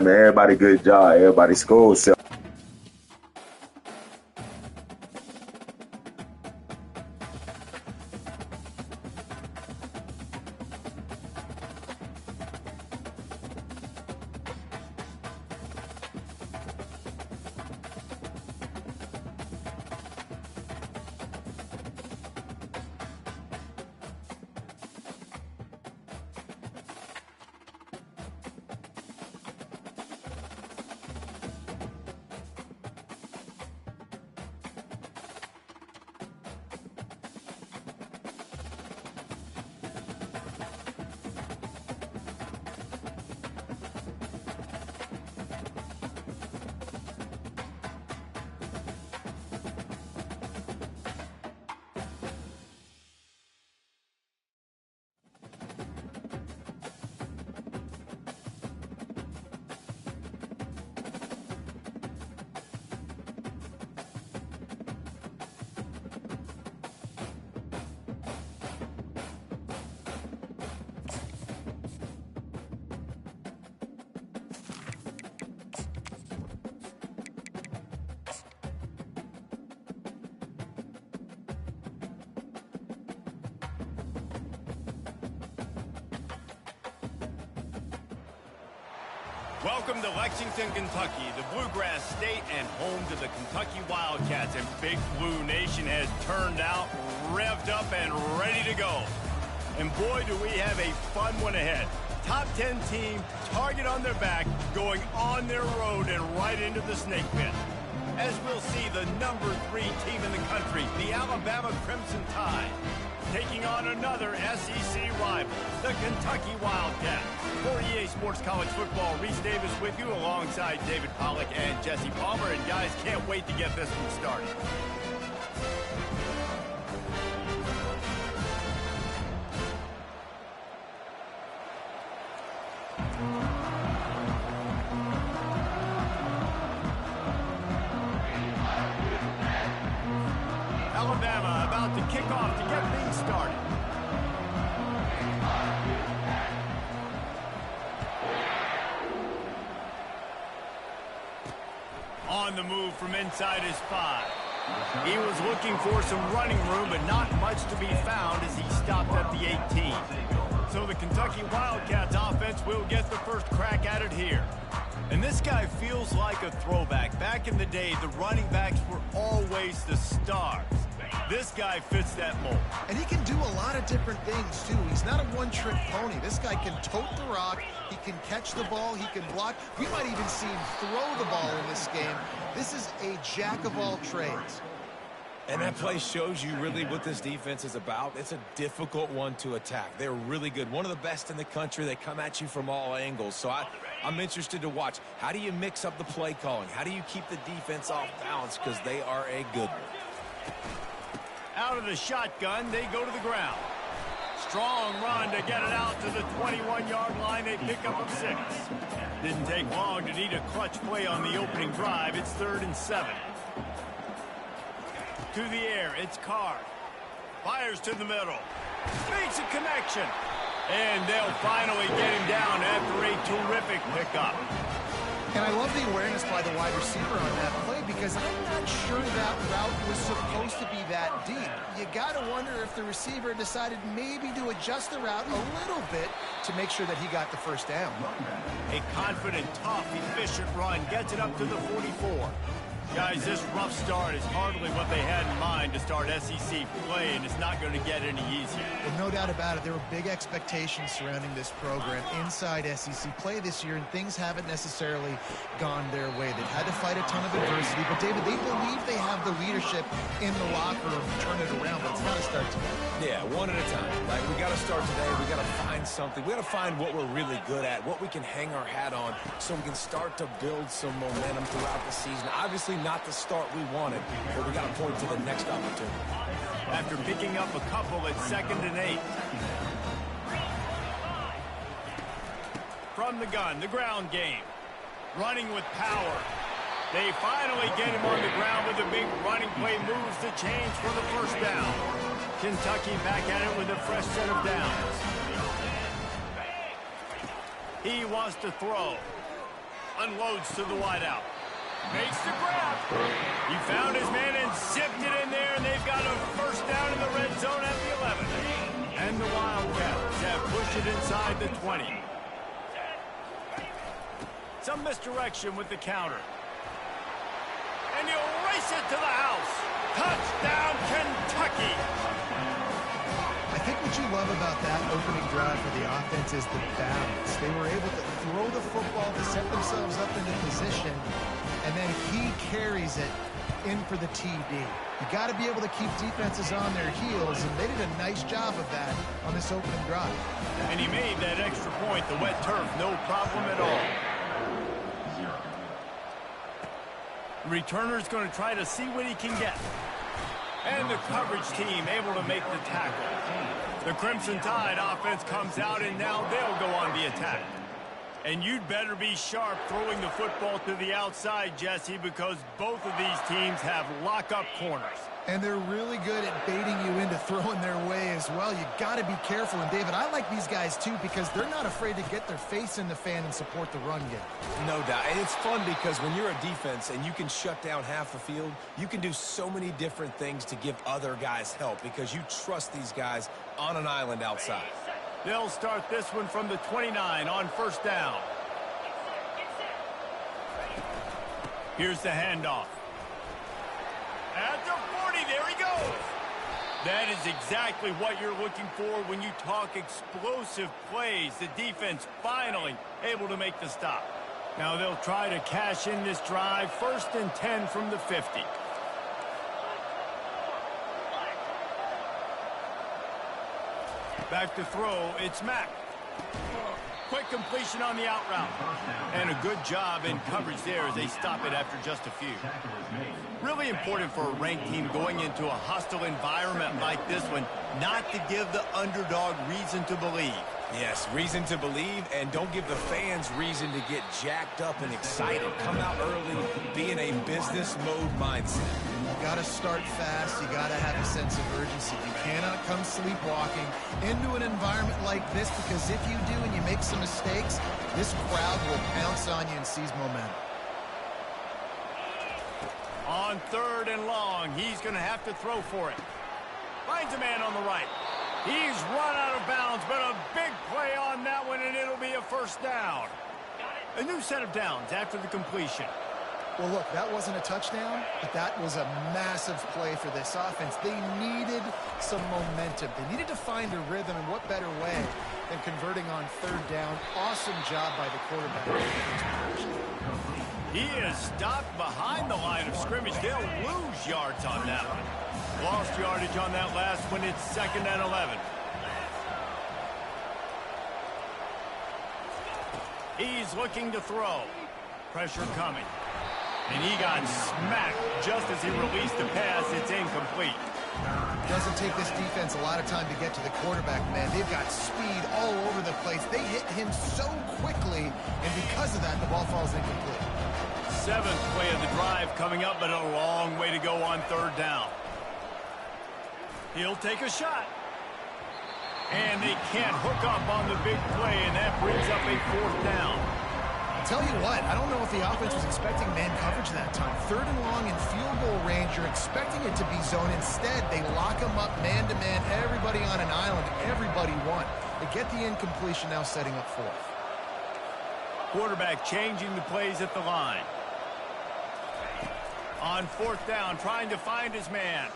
Man, everybody good job. Everybody scored. Welcome to Lexington, Kentucky, the Bluegrass State and home to the Kentucky Wildcats. And Big Blue Nation has turned out, revved up, and ready to go. And boy, do we have a fun one ahead. Top 10 team, target on their back, going on their road and right into the snake pit. As we'll see, the number 3 team in the country, the Alabama Crimson Tide, taking on another SEC rival, the Kentucky Wildcats. For EA Sports College Football, Reese Davis with you alongside David Pollack and Jesse Palmer. And guys, can't wait to get this one started. Alabama about to kick off to get things started. On the move from inside his 5. He was looking for some running room, but not much to be found as he stopped at the 18. So the Kentucky Wildcats offense will get the first crack at it here. And this guy feels like a throwback. Back in the day, the running backs were always the stars. This guy fits that mold. And he can do a lot of different things, too. He's not a one-trick pony. This guy can tote the rock. He can catch the ball. He can block. We might even see him throw the ball in this game. This is a jack of all trades. And that play shows you really what this defense is about. It's a difficult one to attack. They're really good. One of the best in the country. They come at you from all angles. So I'm interested to watch. How do you mix up the play calling? How do you keep the defense off balance? Because they are a good one. Out of the shotgun, they go to the ground. Strong run to get it out to the 21-yard line. They pick up a 6. Didn't take long to need a clutch play on the opening drive. It's 3rd and 7. To the air, it's Carr. Fires to the middle. Makes a connection. And they'll finally get him down after a terrific pickup. And I love the awareness by the wide receiver on that play because I'm not sure that route was supposed to be that deep. You got to wonder if the receiver decided maybe to adjust the route a little bit to make sure that he got the first down. A confident, tough, efficient run gets it up to the 44. Guys, this rough start is hardly what they had in mind to start SEC play, and it's not going to get any easier. Well, no doubt about it. There were big expectations surrounding this program inside SEC play this year, and things haven't necessarily gone their way. They've had to fight a ton of adversity, but, David, they believe they have the leadership in the locker room to turn it around, but it's got to start today. Yeah, one at a time. Like, we got to start today. We got to find something. We got to find what we're really good at, what we can hang our hat on so we can start to build some momentum throughout the season. Obviously, not the start we wanted, but we got to point to the next opportunity. After picking up a couple at 2nd and 8. From the gun, the ground game. Running with power. They finally get him on the ground with a big running play, moves the chains for the first down. Kentucky back at it with a fresh set of downs. He wants to throw. unloads to the wideout. Makes the grab. He found his man and zipped it in there, and they've got a first down in the red zone at the 11. And the Wildcats have pushed it inside the 20. Some misdirection with the counter. And he'll race it to the house. Touchdown, Kentucky. I think what you love about that opening drive for the offense is the balance. They were able to throw the football to set themselves up into position, and then he carries it in for the TD. You got to be able to keep defenses on their heels, and they did a nice job of that on this opening drive. And he made that extra point, the wet turf, no problem at all. Returner's going to try to see what he can get. And the coverage team able to make the tackle. The Crimson Tide offense comes out, and now they'll go on the attack. And you'd better be sharp throwing the football to the outside, Jesse, because both of these teams have lock-up corners. And they're really good at baiting you into throwing their way as well. You got to be careful. And, David, I like these guys, too, because they're not afraid to get their face in the fan and support the run game. No doubt. And it's fun because when you're a defense and you can shut down half the field, you can do so many different things to give other guys help because you trust these guys on an island outside. They'll start this one from the 29 on first down. Here's the handoff. At the 40, there he goes. That is exactly what you're looking for when you talk explosive plays. The defense finally able to make the stop. Now they'll try to cash in this drive. 1st and 10 from the 50. Back to throw, it's Mack. Quick completion on the out route. And a good job in coverage there as they stop it after just a few. Really important for a ranked team going into a hostile environment like this one, not to give the underdog reason to believe. Yes, reason to believe, and don't give the fans reason to get jacked up and excited. Come out early, be in a business mode mindset. You got to start fast. You got to have a sense of urgency. You cannot come sleepwalking into an environment like this, because if you do and you make some mistakes, this crowd will pounce on you and seize momentum. On 3rd and long, he's going to have to throw for it. Finds a man on the right. He's run out of bounds, but a big play on that one, and it'll be a first down. A new set of downs after the completion. Well, look, that wasn't a touchdown, but that was a massive play for this offense. They needed some momentum. They needed to find a rhythm, and what better way than converting on 3rd down. Awesome job by the quarterback. He is stopped behind the line of scrimmage. They'll lose yards on that one. Lost yardage on that last one. It's 2nd and 11. He's looking to throw. Pressure coming. And he got smacked just as he released the pass. It's incomplete. Doesn't take this defense a lot of time to get to the quarterback, man. They've got speed all over the place. They hit him so quickly, and because of that, the ball falls incomplete. 7th play of the drive coming up, but a long way to go on 3rd down. He'll take a shot. And they can't hook up on the big play, and that brings up a 4th down. I'll tell you what, I don't know if the offense was expecting man coverage that time. 3rd and long in field goal range, you're expecting it to be zone. Instead, they lock them up man-to-man, everybody on an island, everybody won. They get the incompletion, now setting up 4th. Quarterback changing the plays at the line. On 4th down, trying to find his man.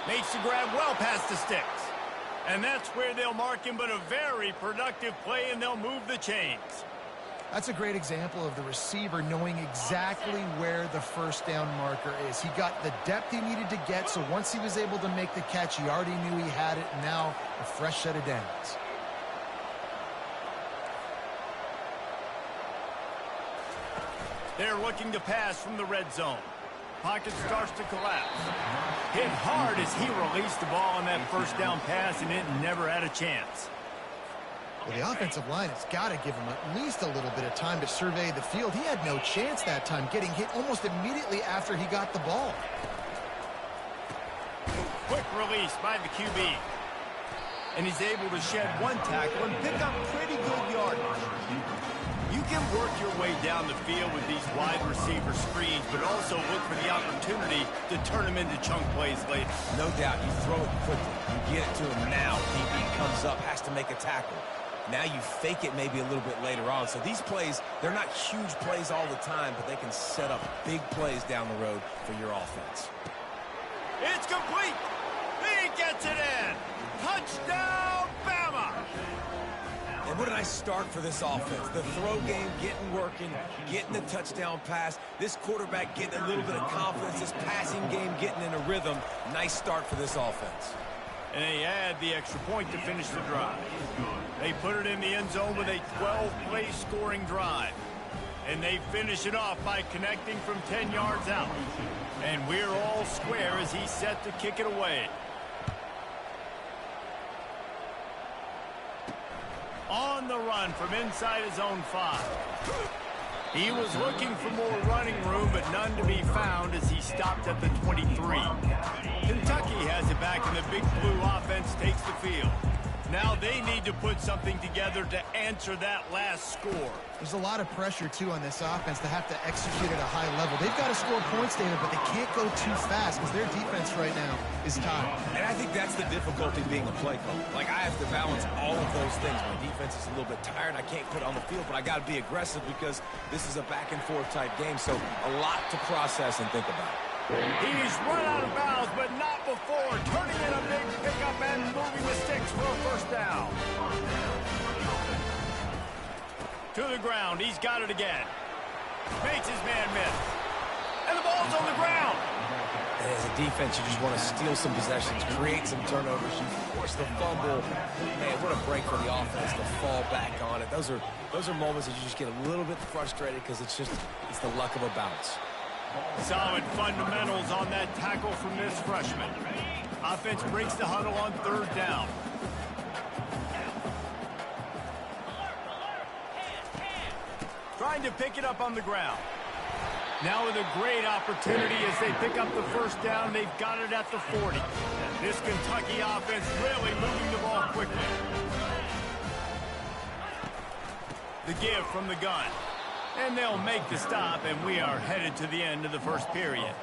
Makes the grab well past the sticks. And that's where they'll mark him, but a very productive play, and they'll move the chains. That's a great example of the receiver knowing exactly where the first down marker is. He got the depth he needed to get, so once he was able to make the catch, he already knew he had it, and now a fresh set of downs. They're looking to pass from the red zone. Pocket starts to collapse. Hit hard as he released the ball on that first down pass, and it never had a chance. Well, the offensive line has got to give him at least a little bit of time to survey the field. He had no chance that time, getting hit almost immediately after he got the ball. Quick release by the QB. And he's able to shed one tackle and pick up pretty good yardage. You can work your way down the field with these wide receiver screens, but also look for the opportunity to turn them into chunk plays later. No doubt, you throw it quickly. You get it to him now. DB comes up, has to make a tackle. Now you fake it maybe a little bit later on. So these plays, they're not huge plays all the time, but they can set up big plays down the road for your offense. It's complete. He gets it in. Touchdown, Bama. And what a nice start for this offense. The throw game getting working, getting the touchdown pass. This quarterback getting a little bit of confidence. This passing game getting in a rhythm. Nice start for this offense. And they add the extra point to finish the drive. They put it in the end zone with a 12-play scoring drive. And they finish it off by connecting from 10 yards out. And we're all square as he's set to kick it away. On the run from inside his own 5. He was looking for more running room, but none to be found as he stopped at the 23. Kentucky has it back, and the Big Blue offense takes the field. Now they need to put something together to answer that last score. There's a lot of pressure, too, on this offense to have to execute at a high level. They've got to score points, David, but they can't go too fast because their defense right now is tied. And I think that's the difficulty being a play caller. Like, I have to balance all of those things. My defense is a little bit tired. I can't put it on the field, but I got to be aggressive because this is a back-and-forth type game, so a lot to process and think about. He's run out of bounds, but not before turning in a big pickup and moving the sticks for a first down. To the ground, he's got it again. Makes his man miss. And the ball's on the ground. And as a defense, you just want to steal some possessions, create some turnovers. You force the fumble. Man, what a break for the offense to fall back on it. Those are moments that you just get a little bit frustrated because it's the luck of a bounce. Solid fundamentals on that tackle from this freshman. Offense breaks the huddle on third down. Trying to pick it up on the ground. Now with a great opportunity as they pick up the first down. They've got it at the 40. This Kentucky offense really moving the ball quickly. The give from the gun. And they'll make the stop, and we are headed to the end of the first period.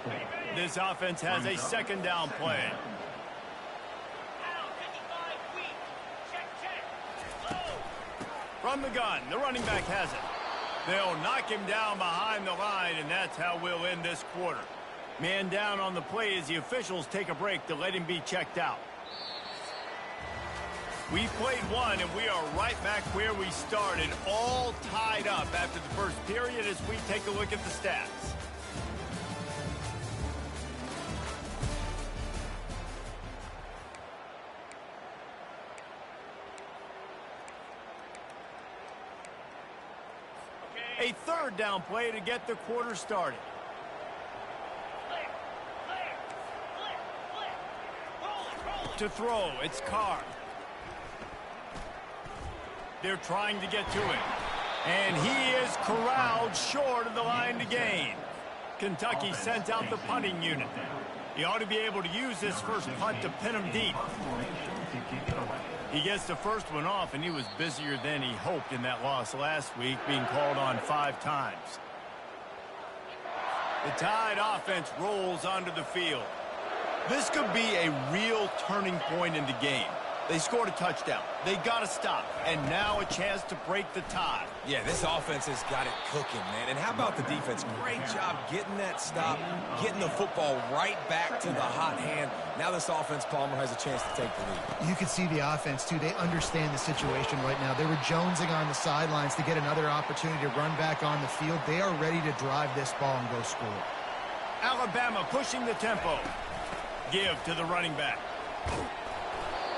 This offense has a second down play. From the gun, the running back has it. They'll knock him down behind the line, and that's how we'll end this quarter. Man down on the play as the officials take a break to let him be checked out. We played one, and we are right back where we started, all tied up after the first period as we take a look at the stats. A third down play to get the quarter started. To throw, it's Carr. They're trying to get to him. And he is corralled short of the line to gain. Kentucky sends out the punting unit. He ought to be able to use this first punt to pin him deep. He gets the first one off, and he was busier than he hoped in that loss last week, being called on 5 times. The Tide offense rolls onto the field. This could be a real turning point in the game. They scored a touchdown. They got to stop. And now a chance to break the tie. Yeah, this offense has got it cooking, man. And how about the defense? Great job getting that stop, getting the football right back to the hot hand. Now this offense, Palmer, has a chance to take the lead. You can see the offense, too. They understand the situation right now. They were jonesing on the sidelines to get another opportunity to run back on the field. They are ready to drive this ball and go score. Alabama pushing the tempo. Give to the running back.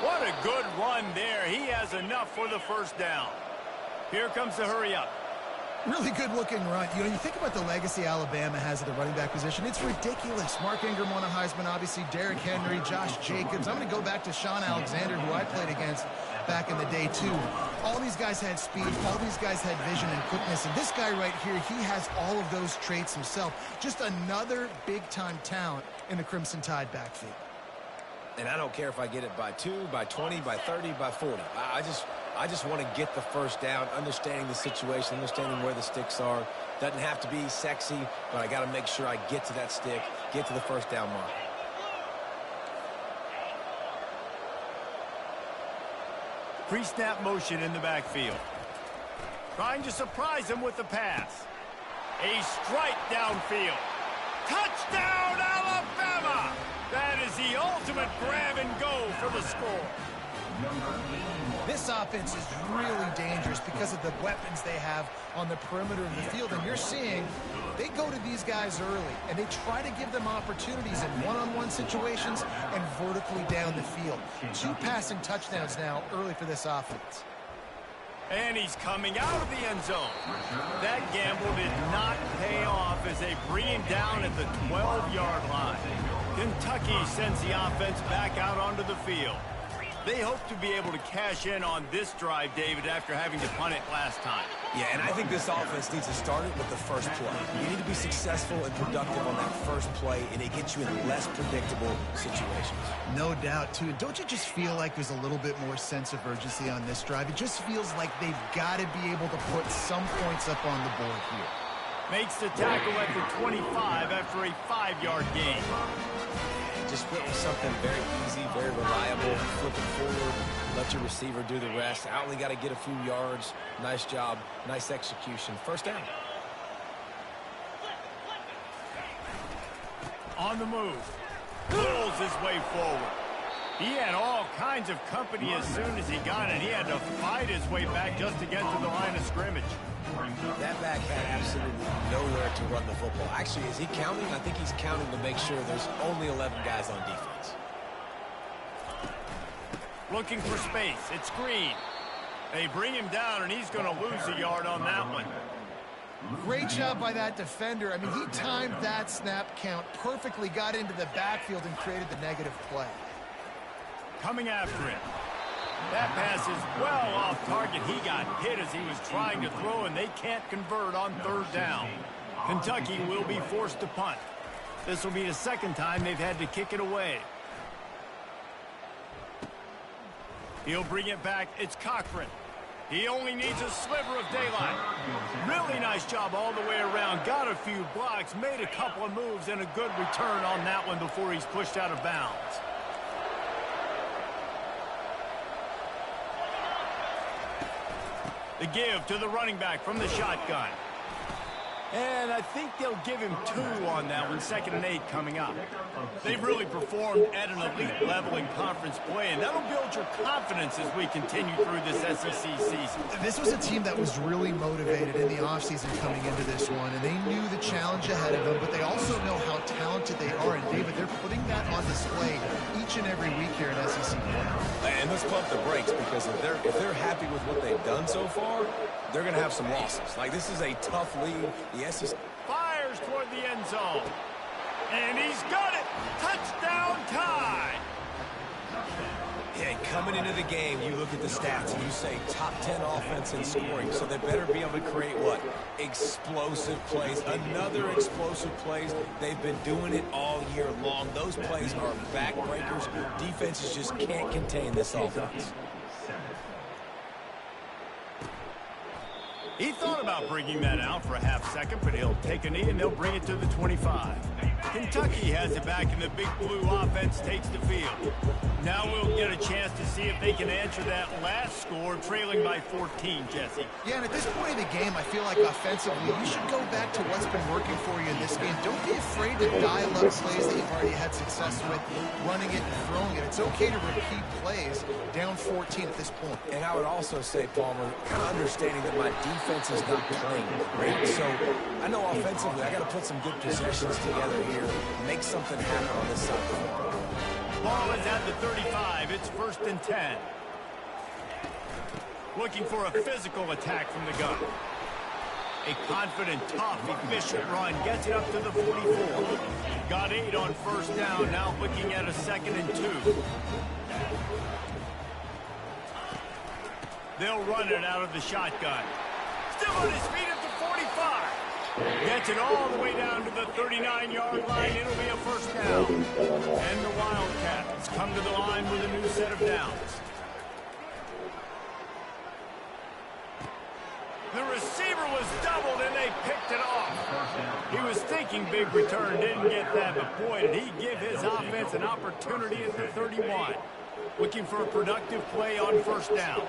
What a good run there. He has enough for the first down. Here comes the hurry up. Really good-looking run. You know, you think about the legacy Alabama has at the running back position. It's ridiculous. Mark Ingram won a Heisman, obviously. Derrick Henry, Josh Jacobs. I'm going to go back to Sean Alexander, who I played against back in the day, too. All these guys had speed. All these guys had vision and quickness. And this guy right here, he has all of those traits himself. Just another big-time talent in the Crimson Tide backfield. And I don't care if I get it by 2, by 20, by 30, by 40. I just want to get the first down, understanding the situation, understanding where the sticks are. Doesn't have to be sexy, but I got to make sure I get to that stick, get to the first down mark. Pre-snap motion in the backfield. Trying to surprise him with the pass. A strike downfield. Touchdown, Alabama! That is the ultimate grab and go for the score. This offense is really dangerous because of the weapons they have on the perimeter of the field. And you're seeing they go to these guys early, and they try to give them opportunities in one-on-one situations and vertically down the field. 2 passing touchdowns now early for this offense. And he's coming out of the end zone. That gamble did not pay off as they bring him down at the 12-yard line. Kentucky sends the offense back out onto the field. They hope to be able to cash in on this drive, David, after having to punt it last time. Yeah, and I think this offense needs to start it with the first play. You need to be successful and productive on that first play, and it gets you in less predictable situations. No doubt, too. Don't you just feel like there's a little bit more sense of urgency on this drive? It just feels like they've got to be able to put some points up on the board here. Makes the tackle at the 25 after a 5-yard gain. Just flip with something very easy, very reliable. Flip it forward, let your receiver do the rest. I only got to get a few yards. Nice job, nice execution. First down. On the move. Pulls his way forward. He had all kinds of company as soon as he got it. He had to fight his way back just to get to the line of scrimmage. That back had absolutely nowhere to run the football. Actually, is he counting? I think he's counting to make sure there's only 11 guys on defense. Looking for space. It's Green. They bring him down, and he's going to lose a yard on that one. Great job by that defender. I mean, he timed that snap count perfectly, got into the backfield, and created the negative play. Coming after it. That pass is well off target. He got hit as he was trying to throw, and they can't convert on 3rd down. Kentucky will be forced to punt. This will be the second time they've had to kick it away. He'll bring it back. It's Cochran. He only needs a sliver of daylight. Really nice job all the way around. Got a few blocks, made a couple of moves, and a good return on that one before he's pushed out of bounds. The give to the running back from the shotgun. And I think they'll give him 2 on that one. 2nd and 8 coming up. They've really performed at an elite level in conference play, and that'll build your confidence as we continue through this SEC season. This was a team that was really motivated in the offseason coming into this one, and they knew the challenge ahead of them, but they also know how talented they are. And, David, they're putting that on display each and every week here in SEC play. And let's pump the brakes, because if they're happy with what they've done so far, they're going to have some losses. Like, this is a tough league. The SEC fires toward the end zone. And he's got it. Touchdown tie. Yeah, coming into the game, you look at the stats and you say top 10 offense in scoring, so they better be able to create what? Explosive plays. Another explosive plays. They've been doing it all year long. Those plays are backbreakers. Defenses just can't contain this offense. He thought about bringing that out for a half second, but he'll take a knee and they'll bring it to the 25. Kentucky has it back, and the Big Blue offense takes the field. Now we'll get a chance to see if they can answer that last score, trailing by 14, Jesse. Yeah, and at this point in the game, I feel like offensively, you should go back to what's been working for you in this game. Don't be afraid to dial up plays that you've already had success with, running it and throwing it. It's okay to repeat plays down 14 at this point. And I would also say, Palmer, kind of understanding that my defense is not playing great. So I know offensively I got to put some good possessions together here, make something happen on this side of the ball. Ball is at the 35. It's 1st and 10. Looking for a physical attack from the gun. A confident, tough, efficient run. Gets it up to the 44. Got 8 on 1st down. Now looking at a 2nd and 2. They'll run it out of the shotgun. Still on his feet at the 45. Gets it all the way down to the 39-yard line. It'll be a 1st down. And the Wildcats come to the line with a new set of downs. was doubled, and they picked it off. He was thinking big return, didn't get that, but boy, did he give his offense an opportunity at the 31. Looking for a productive play on first down.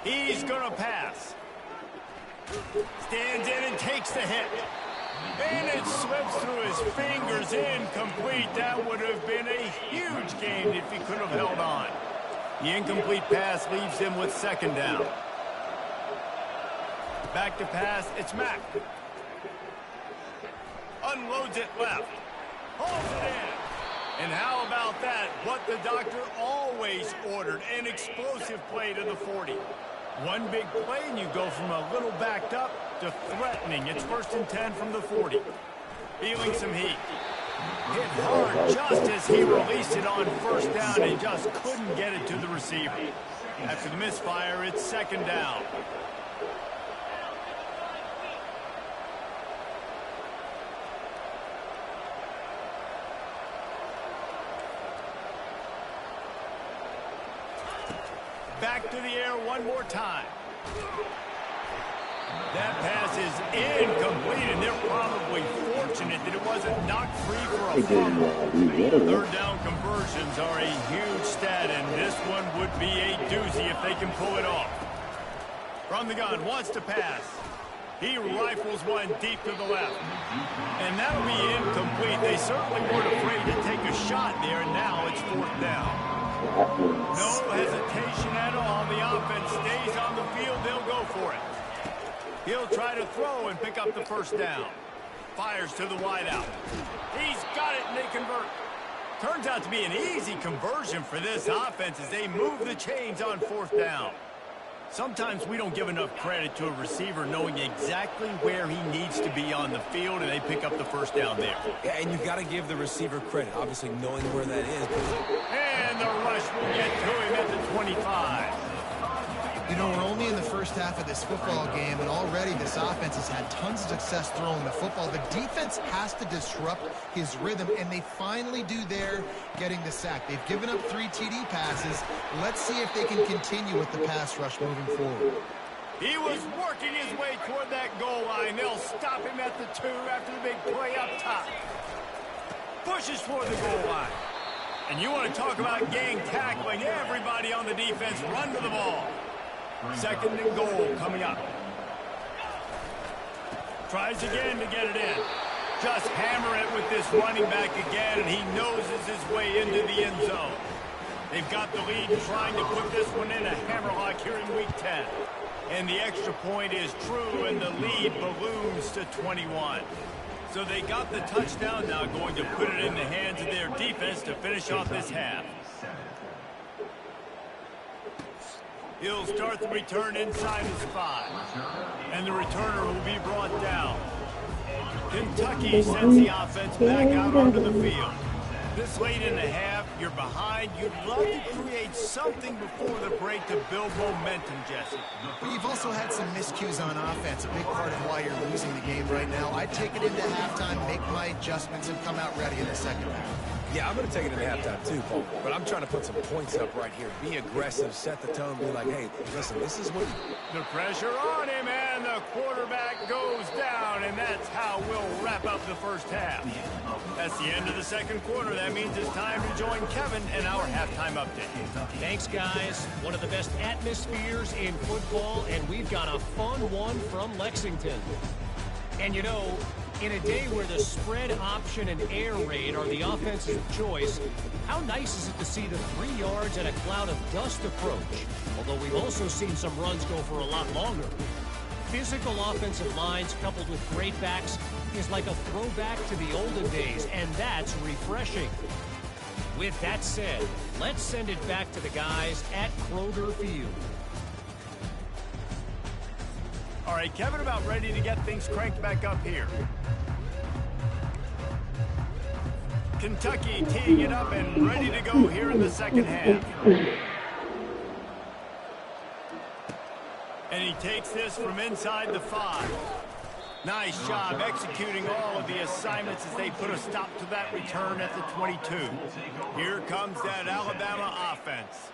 He's going to pass. Stands in and takes the hit. And it slips through his fingers, incomplete. That would have been a huge gain if he could have held on. The incomplete pass leaves him with second down. Back to pass, it's Mack. Unloads it left. Holds it in. And how about that? What the doctor always ordered, an explosive play to the 40. One big play and you go from a little backed up to threatening. It's 1st and 10 from the 40. Feeling some heat. Hit hard just as he released it on first down and just couldn't get it to the receiver. After the misfire, it's second down. Back to the air one more time. That pass is incomplete, and they're probably fortunate that it wasn't knocked free for a fumble. Third down conversions are a huge stat, and this one would be a doozy if they can pull it off. From the gun, wants to pass. He rifles one deep to the left. And that'll be incomplete. They certainly weren't afraid to take a shot there, and now it's 4th down. No hesitation at all. The offense stays on the field. They'll go for it. He'll try to throw and pick up the first down. Fires to the wideout. He's got it, and they convert. Turns out to be an easy conversion for this offense as they move the chains on 4th down. Sometimes we don't give enough credit to a receiver knowing exactly where he needs to be on the field, and they pick up the first down there. Yeah, and you've got to give the receiver credit, obviously knowing where that is. And the rush will get to him at the 25. You know, we're only in the first half of this football game, and already this offense has had tons of success throwing the football. The defense has to disrupt his rhythm, and they finally do there, getting the sack. They've given up 3 TD passes. Let's see if they can continue with the pass rush moving forward. He was working his way toward that goal line. They'll stop him at the 2 after the big play up top. Pushes toward the goal line. And you want to talk about gang tackling. Everybody on the defense run to the ball. 2nd and goal coming up. Tries again to get it in. Just hammer it with this running back again, and he noses his way into the end zone. They've got the lead trying to put this one in a hammerlock here in Week 10. And the extra point is true, and the lead balloons to 21. So they got the touchdown, now going to put it in the hands of their defense to finish off this half. He'll start the return inside his 5. And the returner will be brought down. Kentucky sends the offense back out onto the field. This late in the half, you're behind. You'd love to create something before the break to build momentum, Jesse. But you've also had some miscues on offense, a big part of why you're losing the game right now. I'd take it into halftime, make my adjustments, and come out ready in the second half. Yeah, I'm going to take it into halftime too, Paul. But I'm trying to put some points up right here. Be aggressive, set the tone, be like, hey, listen, this is what... The pressure on him, and the quarterback goes down, and that's how we'll wrap up the first half. That's the end of the second quarter. That means it's time to join Kevin in our halftime update. Thanks, guys. One of the best atmospheres in football, and we've got a fun one from Lexington. And you know, in a day where the spread option and air raid are the offenses of choice, how nice is it to see the 3 yards and a cloud of dust approach? Although we've also seen some runs go for a lot longer. Physical offensive lines coupled with great backs is like a throwback to the olden days, and that's refreshing. With that said, let's send it back to the guys at Kroger Field. All right, Kevin, about ready to get things cranked back up here. Kentucky teeing it up and ready to go here in the second half. And he takes this from inside the 5. Nice job executing all of the assignments as they put a stop to that return at the 22. Here comes that Alabama offense.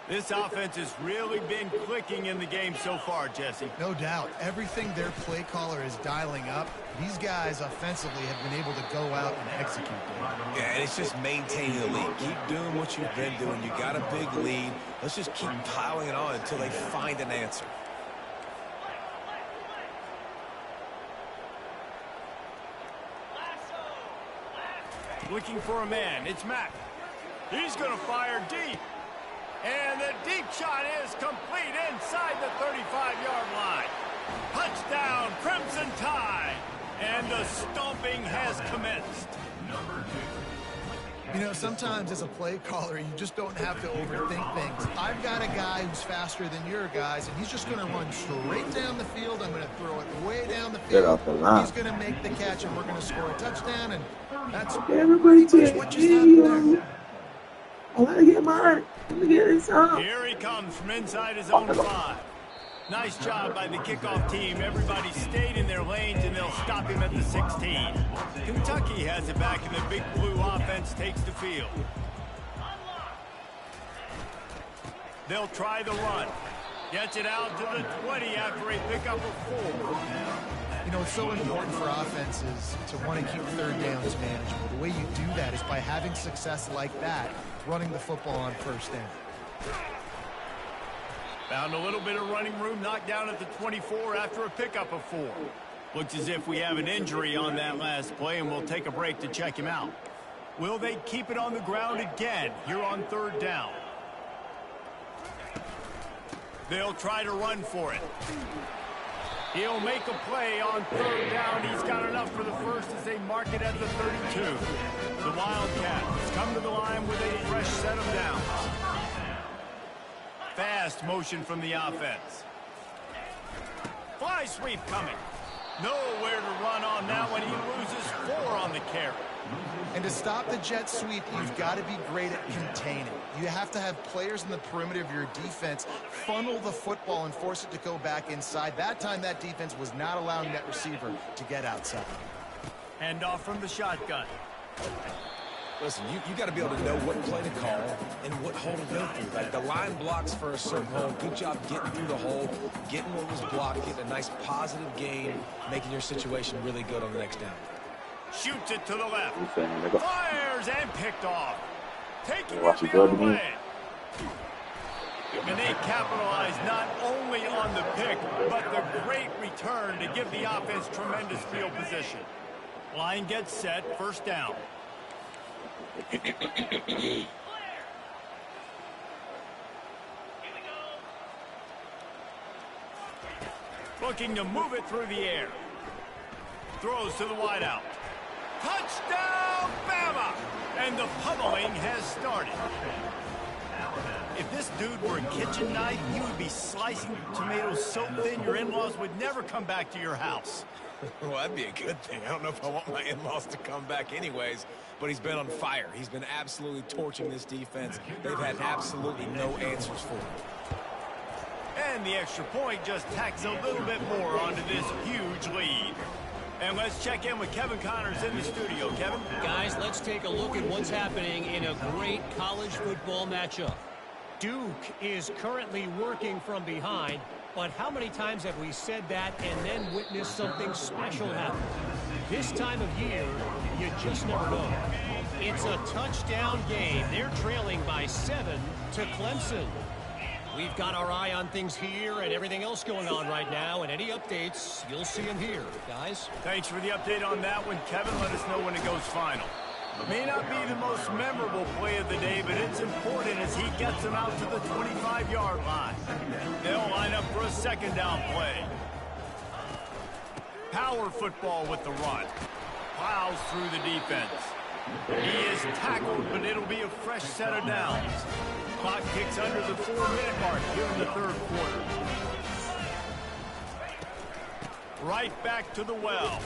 This offense has really been clicking in the game so far, Jesse. No doubt. Everything their play caller is dialing up, these guys offensively have been able to go out and execute them. Yeah, and it's just maintaining the lead. Keep doing what you've been doing. You got a big lead. Let's just keep piling it on until they find an answer. Looking for a man. It's Mack. He's going to fire deep. And the deep shot is complete inside the 35-yard line. Touchdown, Crimson Tide. And the stomping has commenced. You know, sometimes as a play caller, you just don't have to overthink things. I've got a guy who's faster than your guys, and he's just going to run straight down the field. I'm going to throw it way down the field. Off the line. He's going to make the catch, and we're going to score a touchdown, and that's Everybody pretty much what just happened there. I want to get mine. Let me get this up. Here he comes from inside his own 5. Nice job by the kickoff team. Everybody stayed in their lanes, and they'll stop him at the 16. Kentucky has it back, and the Big Blue offense takes the field. They'll try the run. Gets it out to the 20 after a pickup of 4. You know, it's so important for offenses to want to keep third downs manageable. The way you do that is by having success like that, running the football on first down. Found a little bit of running room, knocked down at the 24 after a pickup of 4. Looks as if we have an injury on that last play, and we'll take a break to check him out. Will they keep it on the ground again here on third down? They'll try to run for it. He'll make a play on third down. He's got enough for the first as they mark it at the 32. The Wildcats come to the line with a fresh set of downs. Fast motion from the offense. Fly sweep coming. Nowhere to run on that one. He loses 4 on the carry. And to stop the jet sweep, you've got to be great at containing. You have to have players in the perimeter of your defense funnel the football and force it to go back inside. That time, that defense was not allowing that receiver to get outside. Hand off from the shotgun. Listen, you got to be able to know what play to call and what hole to go through. Like the line blocks for a certain hole. Good job getting through the hole, getting what was blocked, getting a nice positive gain, making your situation really good on the next down. Shoots it to the left. Fires and picked off. Taking it Watch the it go other to me. way. And they capitalize not only on the pick, but the great return to give the offense tremendous field position. Line gets set, first down. Looking to move it through the air. Throws to the wideout. Touchdown, Bama! And the pummeling has started. If this dude were a kitchen knife, he would be slicing tomatoes so thin your in-laws would never come back to your house. Well, that'd be a good thing. I don't know if I want my in-laws to come back anyways, but he's been on fire. He's been absolutely torching this defense. They've had absolutely no answers for him. And the extra point just tacks a little bit more onto this huge lead. And let's check in with Kevin Connors in the studio. Kevin? Guys, let's take a look at what's happening in a great college football matchup. Duke is currently working from behind, but how many times have we said that and then witnessed something special happen? This time of year, you just never know. It's a touchdown game. They're trailing by 7 to Clemson. We've got our eye on things here and everything else going on right now, and any updates, you'll see them here, guys. Thanks for the update on that one, Kevin. Let us know when it goes final. May not be the most memorable play of the day, but it's important as he gets them out to the 25-yard line. They'll line up for a second down play. Power football with the run. Plows through the defense. He is tackled, but it'll be a fresh set of downs. Clock kicks under the 4-minute mark here in the third quarter. Right back to the well.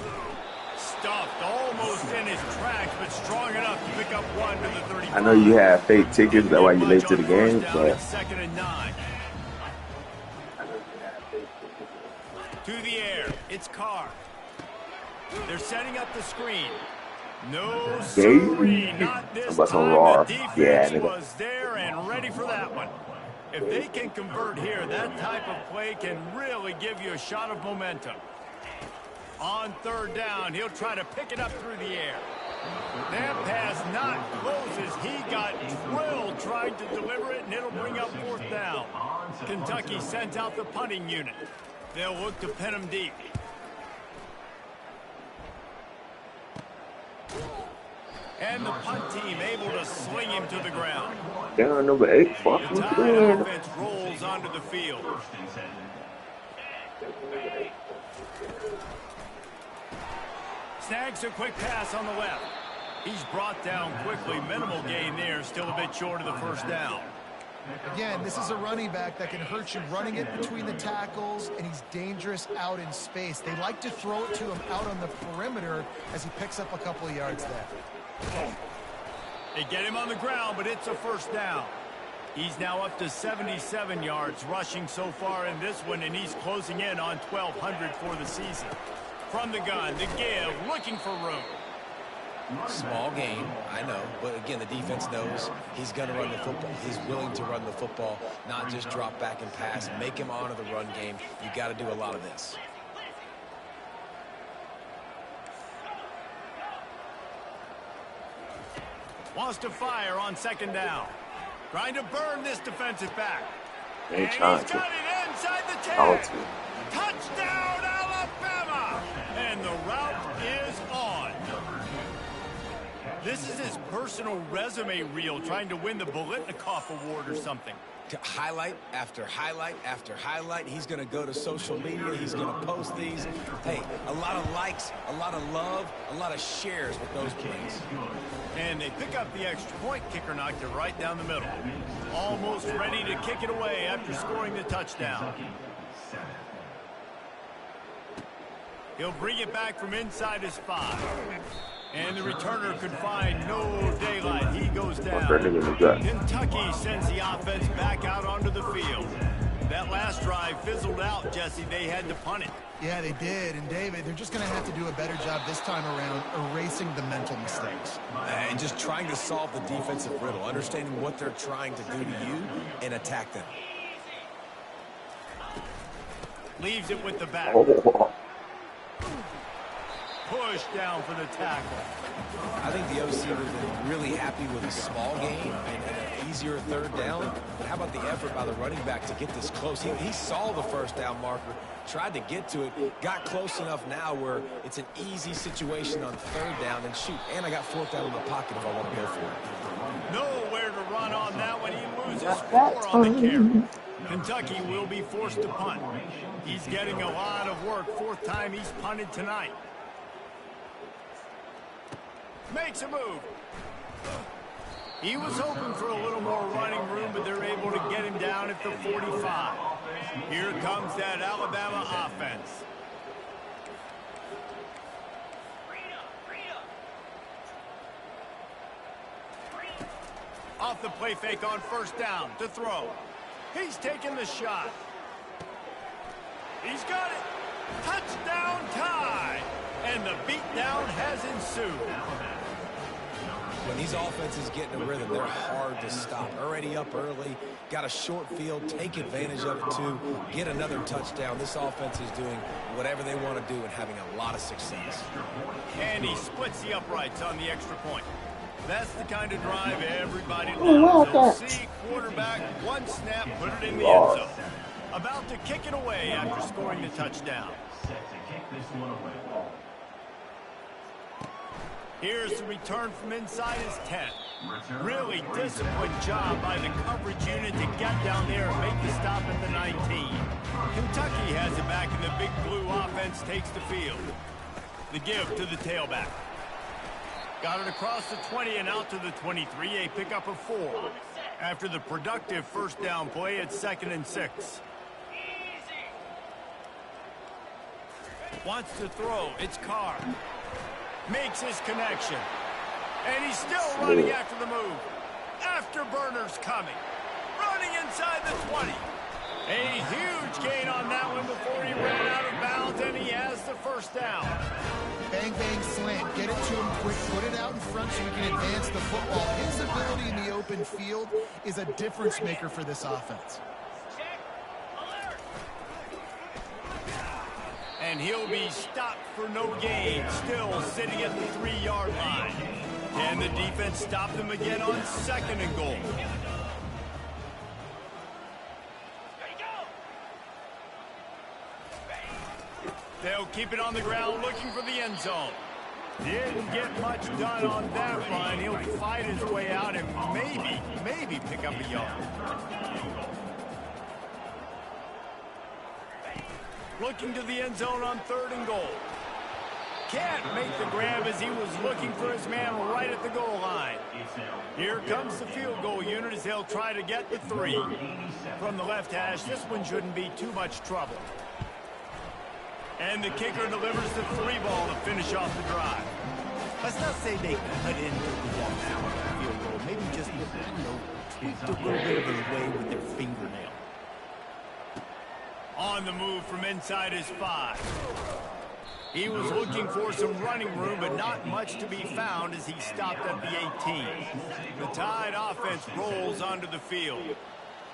stuffed almost in his tracks, but strong enough to pick up one to the 35. I know you have fake tickets, that's why you're late to the game, but Second and 9. To the air, it's Carr. They're setting up the screen. No siree, not this time. The defense was there and ready for that one. If they can convert here, that type of play can really give you a shot of momentum. On third down, he'll try to pick it up through the air. That pass not close as he got drilled trying to deliver it, and it'll bring up fourth down. Kentucky sends out the punting unit. They'll look to pin him deep. And the punt team able to sling him to the ground. down number 8, fuck The me Tide good. offense rolls onto the field. Snags a quick pass on the left. He's brought down quickly. Minimal gain there. Still a bit short of the first down. Again, this is a running back that can hurt you running it between the tackles, and he's dangerous out in space. They like to throw it to him out on the perimeter as he picks up a couple of yards there. They get him on the ground, but it's a first down. He's now up to 77 yards rushing so far in this one, and he's closing in on 1,200 for the season. From the gun, the give, looking for room. Small game, I know, but again, the defense knows he's going to run the football. He's willing to run the football, not just drop back and pass, make him honor the run game. You got to do a lot of this. Wants to fire on second down. Trying to burn this defensive back. They And ain't he's trying got to. it inside the 10. Out to. Touchdown, Alabama! And the route is on. This is his personal resume reel, trying to win the Biletnikoff Award or something. Highlight after highlight after highlight. He's going to go to social media. He's going to post these. Hey, a lot of likes, a lot of love, a lot of shares with those plays. And they pick up the extra point. Kicker knocked it right down the middle. Almost ready to kick it away after scoring the touchdown. He'll bring it back from inside his 5. And the returner could find no daylight. He goes down. Kentucky sends the offense back out onto the field. That last drive fizzled out, Jesse. They had to punt it. Yeah, they did. And, David, they're just going to have to do a better job this time around erasing the mental mistakes. And just trying to solve the defensive riddle, understanding what they're trying to do to you and attack them. Leaves it with the back. Oh. Push down for the tackle. I think the OC would have been really happy with a small game and an easier third down. But how about the effort by the running back to get this close? He saw the first down marker, tried to get to it, got close enough now where it's an easy situation on third down. And shoot, and I got fourth down in the pocket if I want to go for it. Nowhere to run on that one. He loses 4 on the carry. Kentucky will be forced to punt. He's getting a lot of work. 4th time he's punted tonight. Makes a move. He was hoping for a little more running room, but they're able to get him down at the 45. Here comes that Alabama offense. Off the play fake on first down to throw. He's taking the shot. He's got it. Touchdown tie. And the beatdown has ensued. When these offenses get in a rhythm, they're hard to stop. Already up early, got a short field, take advantage of it too, get another touchdown. This offense is doing whatever they want to do and having a lot of success. And he splits the uprights on the extra point. That's the kind of drive everybody loves. They'll see quarterback, one snap, put it in the end zone. About to kick it away after scoring the touchdown. Here's the return from inside his 10. Really disciplined job by the coverage unit to get down there and make the stop at the 19. Kentucky has it back, and the big blue offense takes the field. The give to the tailback. Got it across the 20 and out to the 23. A pickup of 4. After the productive first down play, it's 2nd and 6. Wants to throw. It's Carr. Makes his connection. And he's still running after the move. Afterburner's coming. Running inside the 20. A huge gain on that one before he ran out of bounds, and he has the first down. Bang, bang, slant. Get it to him quick. Put it out in front so he can advance the football. His ability in the open field is a difference maker for this offense. And he'll be stopped for no gain, still sitting at the 3-yard line. Can the defense stop them again on 2nd and goal? They'll keep it on the ground looking for the end zone. Didn't get much done on that run. He'll fight his way out and maybe pick up a yard. Looking to the end zone on 3rd and goal. Can't make the grab as he was looking for his man right at the goal line. Here comes the field goal unit as they'll try to get the 3. From the left hash, this one shouldn't be too much trouble. And the kicker delivers the 3 ball to finish off the drive. Let's not say they cut into the walk field goal. Maybe just, tweaked a little bit of his way with their fingernail. On the move from inside his 5. He was looking for some running room, but not much to be found as he stopped at the 18. The Tide offense rolls onto the field.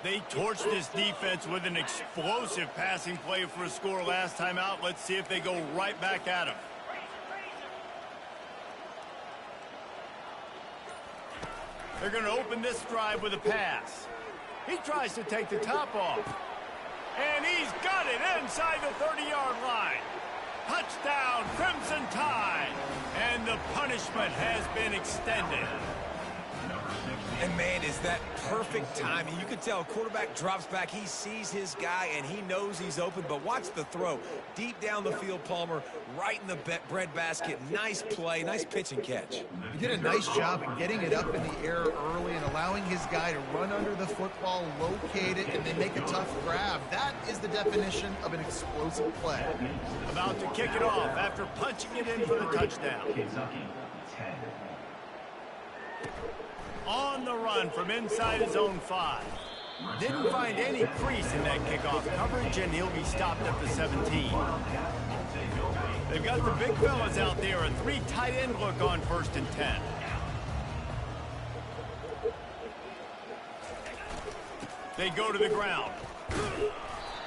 They torched this defense with an explosive passing play for a score last time out. Let's see if they go right back at him. They're going to open this drive with a pass. He tries to take the top off. And he's got it inside the 30-yard line. Touchdown, Crimson Tide. And the punishment has been extended. And, man, is that perfect timing. You can tell quarterback drops back. He sees his guy, and he knows he's open. But watch the throw. Deep down the field, Palmer, right in the breadbasket. Nice play, nice pitch and catch. He did a nice job in getting it up in the air early and allowing his guy to run under the football, locate it, and then make a tough grab. That is the definition of an explosive play. About to kick it off after punching it in for the touchdown. On the run from inside his own 5. Didn't find any crease in that kickoff coverage, and he'll be stopped at the 17. They've got the big fellas out there, a 3 tight end look on 1st and 10. They go to the ground.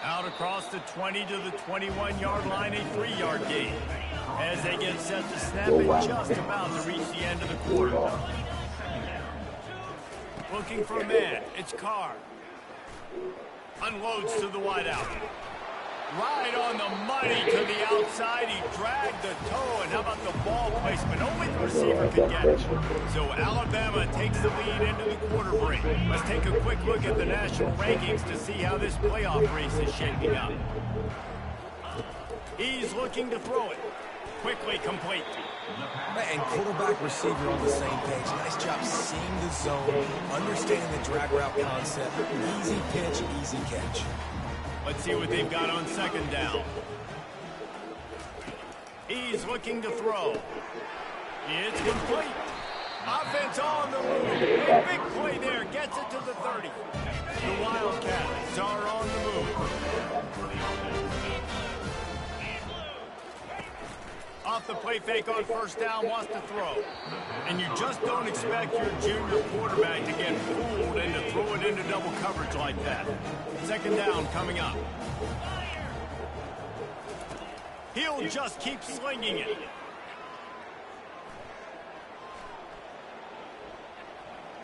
Out across the 20 to the 21-yard line, a 3-yard gain. As they get set to snap it, just about to reach the end of the quarter. Looking for a man. It's Carr. Unloads to the wideout. Right on the money to the outside. He dragged the toe. And how about the ball placement? Only the receiver could get it. So Alabama takes the lead into the quarter break. Let's take a quick look at the national rankings to see how this playoff race is shaping up. He's looking to throw it. Quickly complete. And quarterback receiver on the same page. Nice job seeing the zone, understanding the drag route concept. Easy pitch, easy catch. Let's see what they've got on 2nd down. He's looking to throw. It's complete. Offense on the move. A big play there. Gets it to the 30. The Wildcats are on the move. Off the play fake on 1st down, wants to throw. And you just don't expect your junior quarterback to get fooled and to throw it into double coverage like that. 2nd down coming up. He'll just keep slinging it.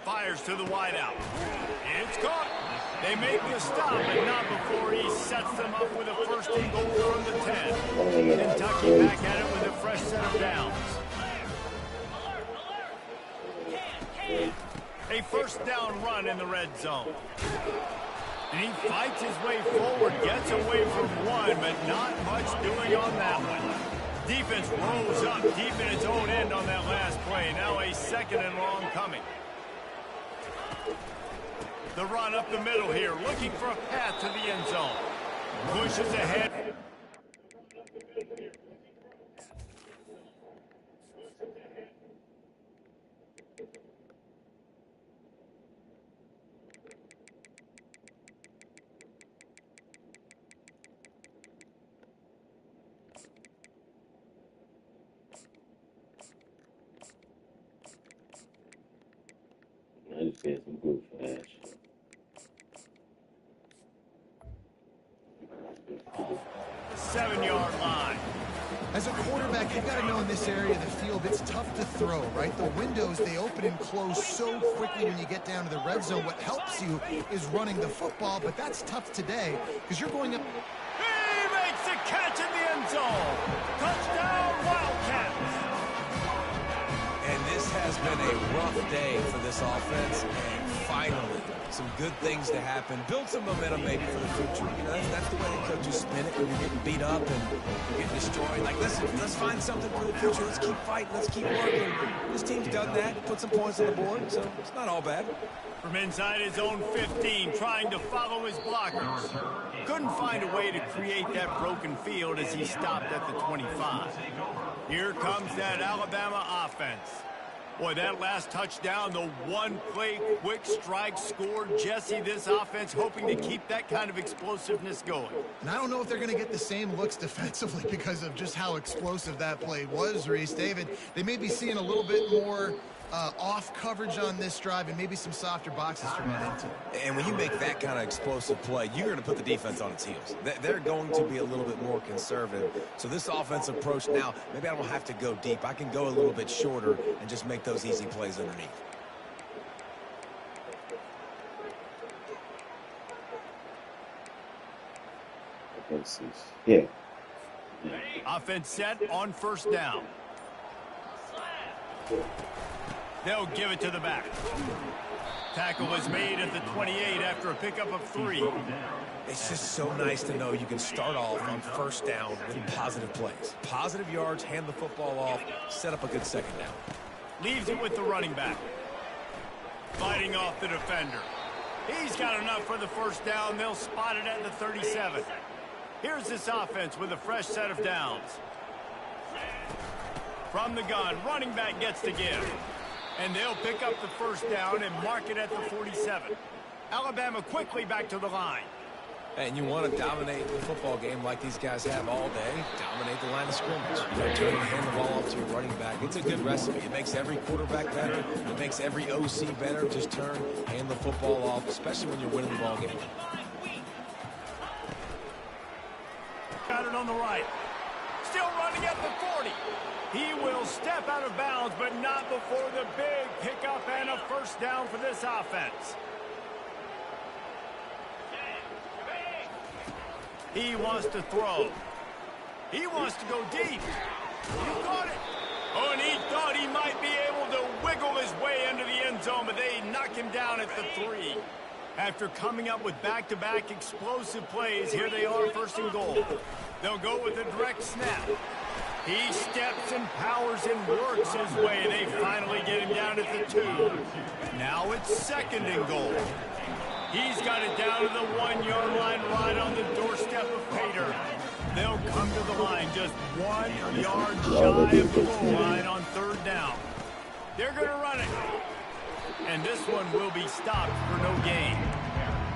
Fires to the wideout. It's caught. They make the stop, but not before he sets them up with a 1st and goal from the 10. Kentucky back at it with a fresh set of downs. A 1st down run in the red zone. And he fights his way forward, gets away from one, but not much doing on that one. Defense rose up deep in its own end on that last play. Now a 2nd and long coming. The run up the middle here, looking for a path to the end zone. Pushes ahead. get some good flash. 7-yard line. As a quarterback, you've got to know in this area of the field, it's tough to throw, right? The windows, they open and close so quickly when you get down to the red zone. What helps you is running the football, but that's tough today because you're going up. He makes the catch in the end zone. Touchdown, Wildcats. And this has been a rough day for this offense, and finally, some good things to happen. Build some momentum maybe for the future. You know, that's the way the coaches spin it when you're getting beat up and you're getting destroyed. Like, listen, let's find something for the future. Let's keep fighting. Let's keep working. This team's done that. Put some points on the board, so it's not all bad. From inside his own 15, trying to follow his blockers. Couldn't find a way to create that broken field as he stopped at the 25. Here comes that Alabama offense. Boy, that last touchdown, the one-play quick strike scored. Jesse, this offense hoping to keep that kind of explosiveness going. And I don't know if they're going to get the same looks defensively because of just how explosive that play was, Reese. David, they may be seeing a little bit more off coverage on this drive and maybe some softer boxes to run into. And when you make that kind of explosive play, you're going to put the defense on its heels. They're going to be a little bit more conservative. So this offensive approach now, maybe I don't have to go deep. I can go a little bit shorter and just make those easy plays underneath. Yeah. Offense set on first down. They'll give it to the back. Tackle was made at the 28 after a pickup of 3. It's just so nice to know you can start off on first down with positive plays. Positive yards, hand the football off, set up a good second down. Leaves it with the running back. Fighting off the defender. He's got enough for the first down. They'll spot it at the 37. Here's this offense with a fresh set of downs. From the gun, running back gets the give. And they'll pick up the first down and mark it at the 47. Alabama quickly back to the line. And you want to dominate the football game like these guys have all day. Dominate the line of scrimmage. You know, turn and hand the ball off to your running back. It's a good recipe. It makes every quarterback better. It makes every OC better. Just turn, hand the football off, especially when you're winning the ball game. Got it on the right. Still running at the 40. He will step out of bounds, but not before the big pickup and a first down for this offense. He wants to throw. He wants to go deep. You got it. Oh, and he thought he might be able to wiggle his way into the end zone, but they knock him down at the 3. After coming up with back-to-back explosive plays, here they are, first and goal. They'll go with a direct snap. He steps and powers and works his way. They finally get him down at the 2. Now it's second and goal. He's got it down to the 1-yard line right on the doorstep of Pater. They'll come to the line just 1 yard shy of the goal line on third down. They're going to run it. And this one will be stopped for no gain.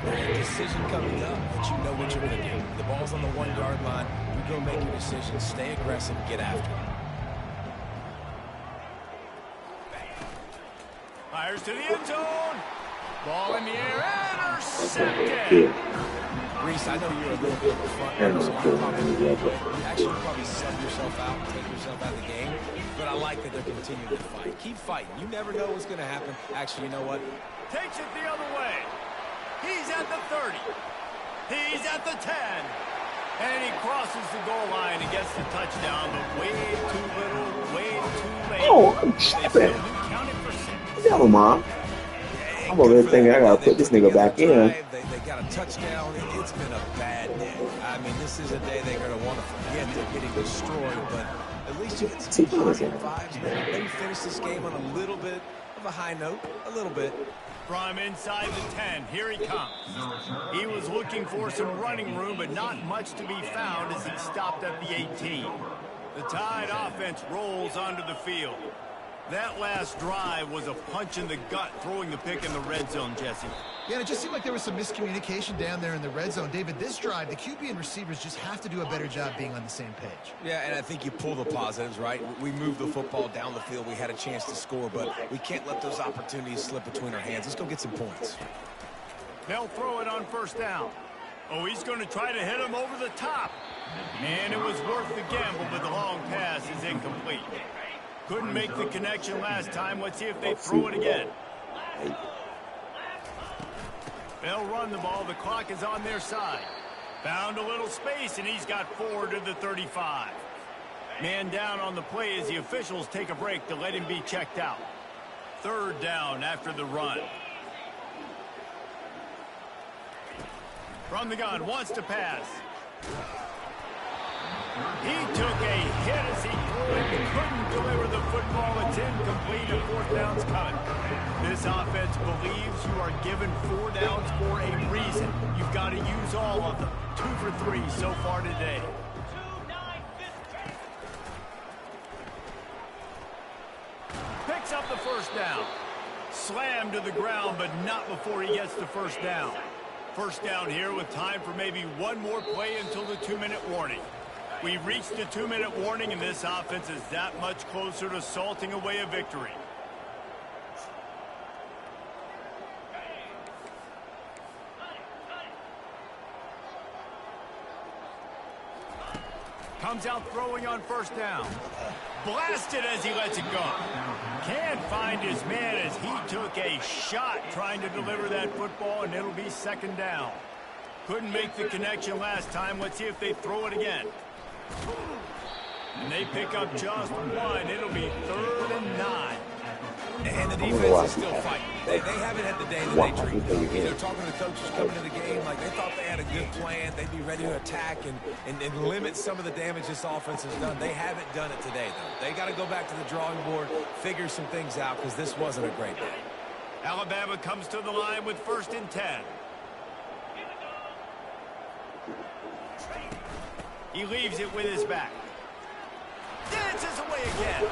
A decision coming up, but you know what you're going to do. The ball's on the 1-yard line. You go make your decision, stay aggressive, get after it. Fires to the end zone. Ball in the air, intercepted. Reese, I know you're a little bit of a front runner, so you'll probably sub yourself out and take yourself out of the game. But I like that they're continuing to fight. Keep fighting. You never know what's going to happen. Actually, you know what? Takes it the other way. He's at the 30. He's at the 10. And he crosses the goal line and gets the touchdown, but way too little, way too late. Oh, I'm tripping. Counted for 6. Never mind. I'm over there thinking I gotta put this nigga back in. They got a touchdown. It's been a bad day. I mean, this is a day they're going to want to forget. They're getting destroyed, but at least you get some positive vibes. Maybe finish this game on a little bit of a high note, a little bit. From inside the 10, here he comes. He was looking for some running room, but not much to be found as he stopped at the 18. The Tide offense rolls onto the field. That last drive was a punch in the gut, throwing the pick in the red zone, Jesse. Yeah, and it just seemed like there was some miscommunication down there in the red zone. David, this drive, the QB and receivers just have to do a better job being on the same page. Yeah, and I think you pull the positives, right? We moved the football down the field. We had a chance to score, but we can't let those opportunities slip between our hands. Let's go get some points. They'll throw it on first down. Oh, he's going to try to hit him over the top. And it was worth the gamble, but the long pass is incomplete. Couldn't make the connection last time. Let's see if they throw it again. They'll run the ball. The clock is on their side. Found a little space, and he's got 4 to the 35. Man down on the play as the officials take a break to let him be checked out. 3rd down after the run. From the gun, wants to pass. He took a hit as he threw it and couldn't deliver the football. It's incomplete, and 4th down's coming. This offense believes you are given 4 downs for a reason. You've got to use all of them. 2 for 3 so far today. Picks up the 1st down. Slammed to the ground, but not before he gets the 1st down. 1st down here with time for maybe one more play until the 2-minute warning. We've reached the 2-minute warning, and this offense is that much closer to salting away a victory. Comes out throwing on 1st down. Blasted as he lets it go. Can't find his man as he took a shot trying to deliver that football, and it'll be 2nd down. Couldn't make the connection last time. Let's see if they throw it again. And they pick up just 1. It'll be 3rd and 9. And the defense is still fighting. They haven't had the day that they dreamed. You know, talking to the coaches coming into the game, like they thought they had a good plan. They'd be ready to attack and limit some of the damage this offense has done. They haven't done it today, though. They got to go back to the drawing board, figure some things out, because this wasn't a great day. Alabama comes to the line with 1st and 10. He leaves it with his back. Dances away again.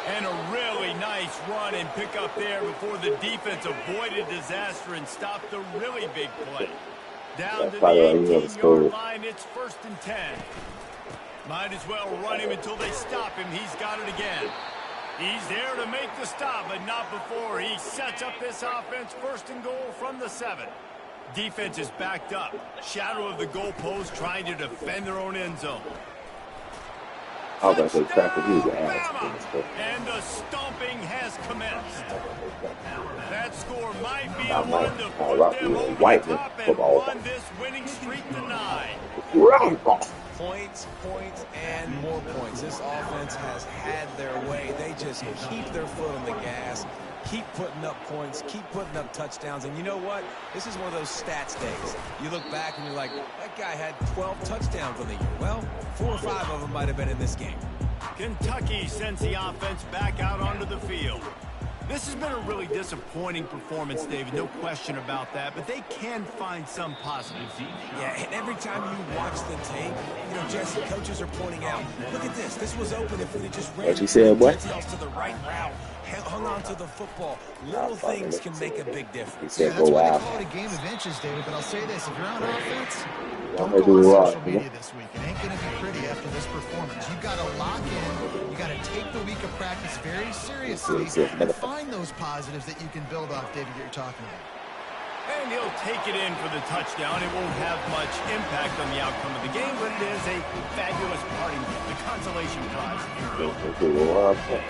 And a really nice run and pick up there before the defense avoided disaster and stopped the really big play. Down to the 18-yard line, it's 1st and 10. Might as well run him until they stop him. He's got it again. He's there to make the stop, but not before he sets up this offense. 1st and goal from the 7. Defense is backed up. Shadow of the goalpost trying to defend their own end zone. I was going to say Cracker, he was an ass. And the stomping has commenced. That score might be the one to put them over the top and run this winning streak to 9. Points, and more points. This offense has had their way. They just keep their foot on the gas, keep putting up points, keep putting up touchdowns. And you know what? This is one of those stats days. You look back and you're like, that guy had 12 touchdowns on the year. Well, 4 or 5 of them might have been in this game. Kentucky sends the offense back out onto the field. This has been a really disappointing performance, David, no question about that, but they can find some positives. Yeah, and every time you watch the tape, you know, Jesse, coaches are pointing out, look at this. This was open if we just ran details to the right route, hung on to the football. Little things can make a big difference. Yeah, that's why they call it a game of inches, David, but I'll say this. If you're on offense, don't go on social media this week. It ain't going to be pretty after this performance. You've got to lock in. You've got to take the week of practice very seriously and find those positives that you can build off, David, that you're talking about. And he'll take it in for the touchdown. It won't have much impact on the outcome of the game, but it is a fabulous parting gift, the consolation prize.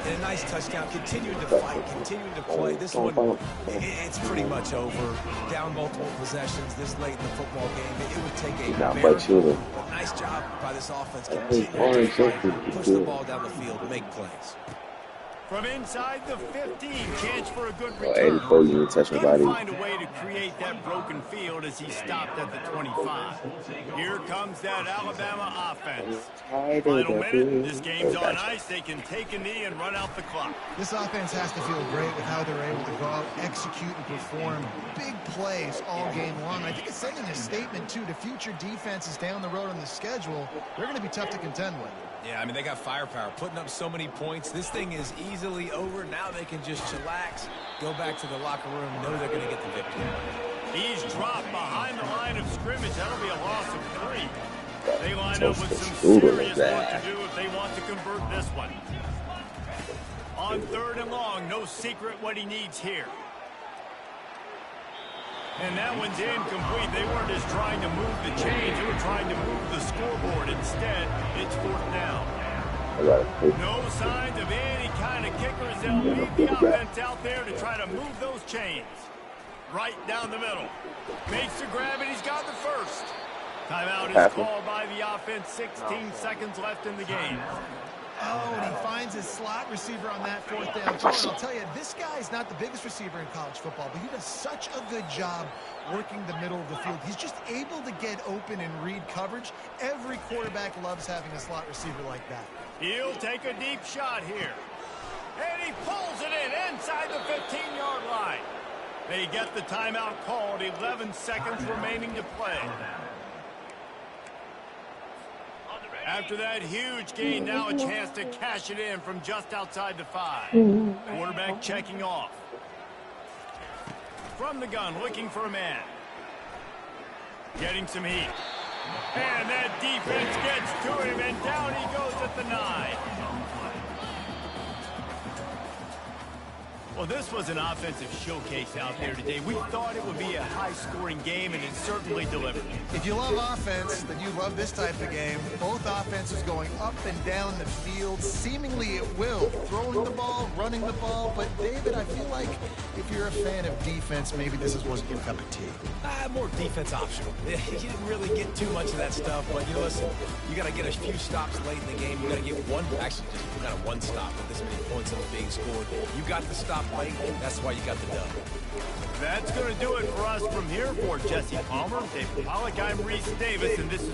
And a nice touchdown, continuing to fight, continuing to play. This one, it's pretty much over. Down multiple possessions this late in the football game. It would take a miracle. Nice job by this offense. Continue to fight, push the ball down the field, make plays. From inside the 15, chance for a good return. Couldn't find a way to create that broken field as he stopped at the 25. Here comes that Alabama offense. Final minute, this game's on ice. They can take a knee and run out the clock. This offense has to feel great with how they're able to go out, execute, and perform big plays all game long. And I think it's sending a statement, too, to future defenses down the road on the schedule. They're going to be tough to contend with. Yeah, I mean, they got firepower, putting up so many points. This thing is easily over. Now they can just chillax, go back to the locker room, know they're going to get the victory. He's dropped behind the line of scrimmage. That'll be a loss of 3. They line up with some serious work to do if they want to convert this one. On 3rd and long, no secret what he needs here. And that one's incomplete. They weren't just trying to move the chains. They were trying to move the scoreboard. Instead, it's 4th down. No signs of any kind of kickers. They'll leave the offense out there to try to move those chains. Right down the middle. Makes the grab, and he's got the first. Timeout is called by the offense. 16 seconds left in the game. Oh, and he finds his slot receiver on that 4th down throw. And I'll tell you, this guy's not the biggest receiver in college football, but he does such a good job working the middle of the field. He's just able to get open and read coverage. Every quarterback loves having a slot receiver like that. He'll take a deep shot here. And he pulls it in inside the 15-yard line. They get the timeout called. 11 seconds remaining to play. After that huge gain, now a chance to cash it in from just outside the 5. Quarterback checking off. From the gun, looking for a man. Getting some heat. And that defense gets to him, and down he goes at the 9. Well, this was an offensive showcase out there today. We thought it would be a high-scoring game, and it certainly delivered. If you love offense, then you love this type of game. Both offenses going up and down the field, seemingly at will. Throwing the ball, running the ball. But, David, I feel like if you're a fan of defense, maybe this wasn't your cup of tea. More defense optional. You didn't really get too much of that stuff, but, listen, you got to get a few stops late in the game. You got to get actually just kind of one stop with this many points on the being scored. You got the stop late. That's why you got the dub. That's going to do it for us from here. For Jesse Palmer, David Pollack, I'm Reese Davis, and this is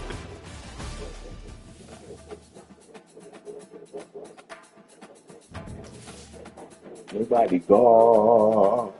Everybody go.